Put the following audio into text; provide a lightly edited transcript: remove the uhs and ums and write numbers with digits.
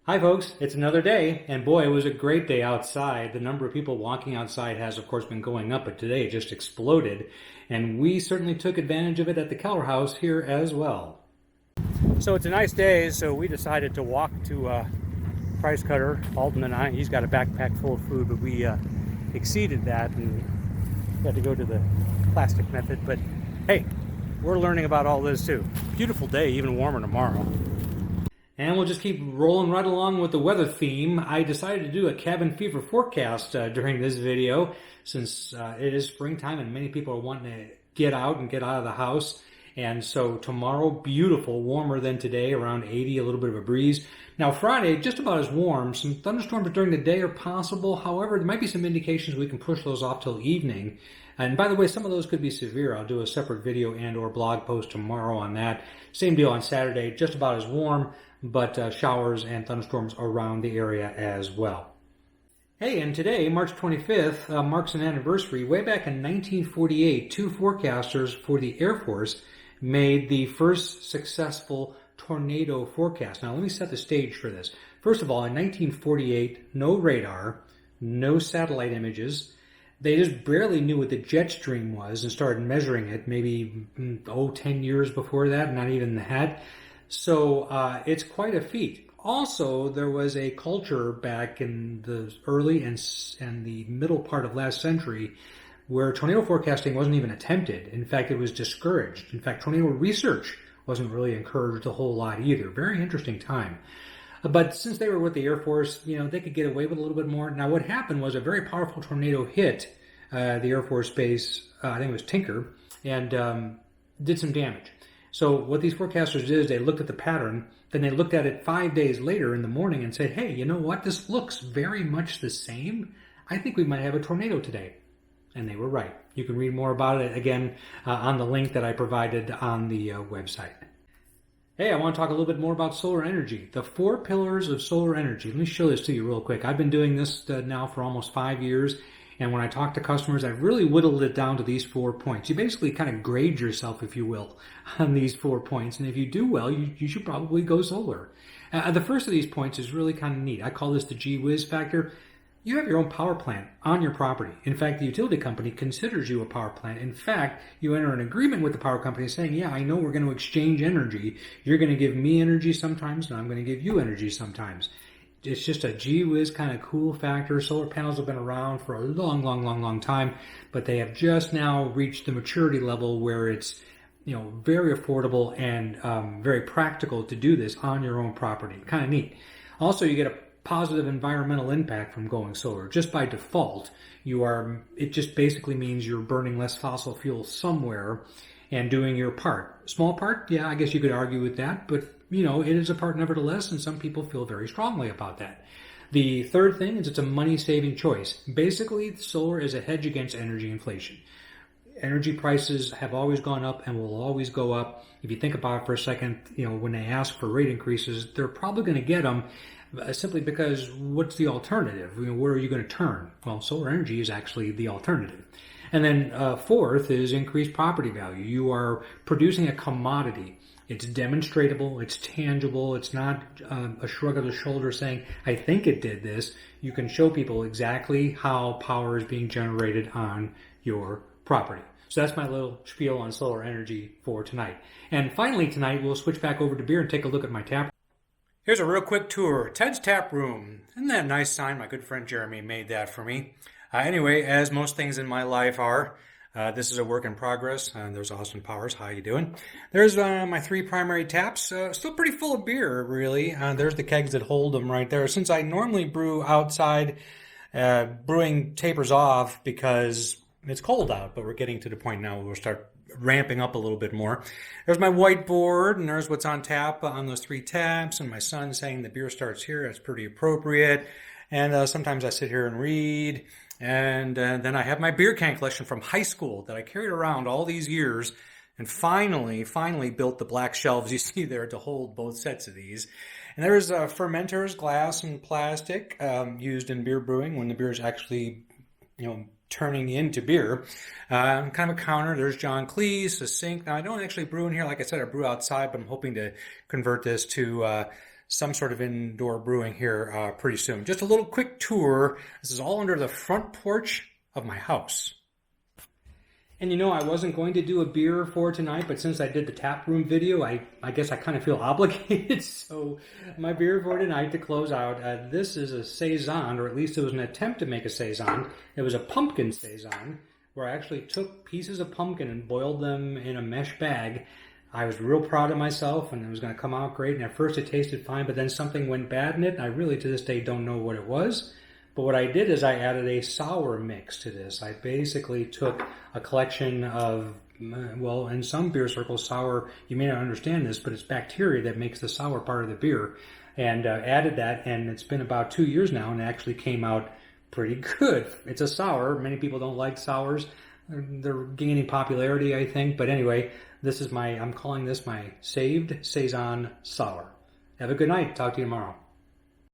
Hi folks, it's another day, and boy, it was a great day outside. The number of people walking outside has of course been going up, but today it just exploded, and we certainly took advantage of it at the Keller House here as well. So it's a nice day, so we decided to walk to Price Cutter, Alton and I. He's got a backpack full of food, but we exceeded that and had to go to the plastic method, but hey, we're learning about all this too. Beautiful day, even warmer tomorrow. And we'll just keep rolling right along with the weather theme. I decided to do a cabin fever forecast during this video since it is springtime and many people are wanting to get out and get out of the house. And so tomorrow, beautiful, warmer than today, around 80, a little bit of a breeze. Now Friday, just about as warm. Some thunderstorms during the day are possible. However, there might be some indications we can push those off till evening. And by the way, some of those could be severe. I'll do a separate video and or blog post tomorrow on that. Same deal on Saturday, just about as warm, but showers and thunderstorms around the area as well. Hey, and today, March 25th, marks an anniversary. Way back in 1948, two forecasters for the Air Force made the first successful tornado forecast. Now, let me set the stage for this. First of all, in 1948, no radar, no satellite images. They just barely knew what the jet stream was and started measuring it maybe, 10 years before that, not even that. So it's quite a feat. Also, there was a culture back in the early and the middle part of last century where tornado forecasting wasn't even attempted. In fact, it was discouraged. In fact, tornado research wasn't really encouraged a whole lot either. Very interesting time. But since they were with the Air Force, they could get away with a little bit more. Now, what happened was a very powerful tornado hit the Air Force Base, I think it was Tinker, and did some damage. So what these forecasters did is they looked at the pattern, then they looked at it 5 days later in the morning and said, hey, you know what? This looks very much the same. I think we might have a tornado today. And they were right. You can read more about it, again, on the link that I provided on the website. Hey, I want to talk a little bit more about solar energy. The 4 pillars of solar energy. Let me show this to you real quick. I've been doing this now for almost 5 years. And when I talk to customers, I've really whittled it down to these 4 points. You basically kind of grade yourself, if you will, on these 4 points. And if you do well, you should probably go solar. The first of these points is really kind of neat. I call this the gee whiz factor. You have your own power plant on your property. In fact, the utility company considers you a power plant. In fact, you enter an agreement with the power company saying, yeah, I know we're going to exchange energy. You're going to give me energy sometimes, and I'm going to give you energy sometimes. It's just a gee whiz kind of cool factor. Solar panels have been around for a long time, but they have just now reached the maturity level where it's very affordable and very practical to do this on your own property. Kind of neat. Also, you get a positive environmental impact from going solar. Just by default, it just basically means you're burning less fossil fuel somewhere and doing your part. Small part, yeah, I guess you could argue with that, but it is a part nevertheless, and some people feel very strongly about that. The third thing is it's a money-saving choice. Basically, solar is a hedge against energy inflation. Energy prices have always gone up and will always go up. If you think about it for a second, when they ask for rate increases, they're probably going to get them simply because what's the alternative? Where are you going to turn? Well, solar energy is actually the alternative. And then fourth is increased property value. You are producing a commodity. It's demonstratable, it's tangible, it's not a shrug of the shoulder saying, I think it did this. You can show people exactly how power is being generated on your property. So that's my little spiel on solar energy for tonight. And finally tonight, we'll switch back over to beer and take a look at my tap room. Here's a real quick tour. Ted's Tap Room. Isn't that a nice sign? My good friend Jeremy made that for me. Anyway, as most things in my life are, this is a work in progress. There's Austin Powers. How you doing? There's my 3 primary taps. Still pretty full of beer, really. There's the kegs that hold them right there. Since I normally brew outside, brewing tapers off because it's cold out, but we're getting to the point now where we'll start ramping up a little bit more. There's my whiteboard, and there's what's on tap on those 3 taps, and my son saying the beer starts here. That's pretty appropriate. And sometimes I sit here and read. And then I have my beer can collection from high school that I carried around all these years and finally built the black shelves you see there to hold both sets of these. And there's fermenters, glass and plastic, used in beer brewing when the beer is actually, turning into beer. Kind of a counter. There's John Cleese, a sink. Now, I don't actually brew in here. Like I said, I brew outside, but I'm hoping to convert this to some sort of indoor brewing here pretty soon. Just a little quick tour. This is all under the front porch of my house. And you know, I wasn't going to do a beer for tonight, but since I did the tap room video, I guess I kind of feel obligated. So my beer for tonight to close out, this is a Saison, or at least it was an attempt to make a Saison. It was a pumpkin Saison, where I actually took pieces of pumpkin and boiled them in a mesh bag. I was real proud of myself, and it was going to come out great. And at first it tasted fine, but then something went bad in it. And I really, to this day, don't know what it was. But what I did is I added a sour mix to this. I basically took a collection of, well, in some beer circles, sour, you may not understand this, but it's bacteria that makes the sour part of the beer. And added that, and it's been about 2 years now, and it actually came out pretty good. It's a sour. Many people don't like sours. They're gaining popularity, I think. But anyway, this is I'm calling this my Saved Saison Sour. Have a good night. Talk to you tomorrow.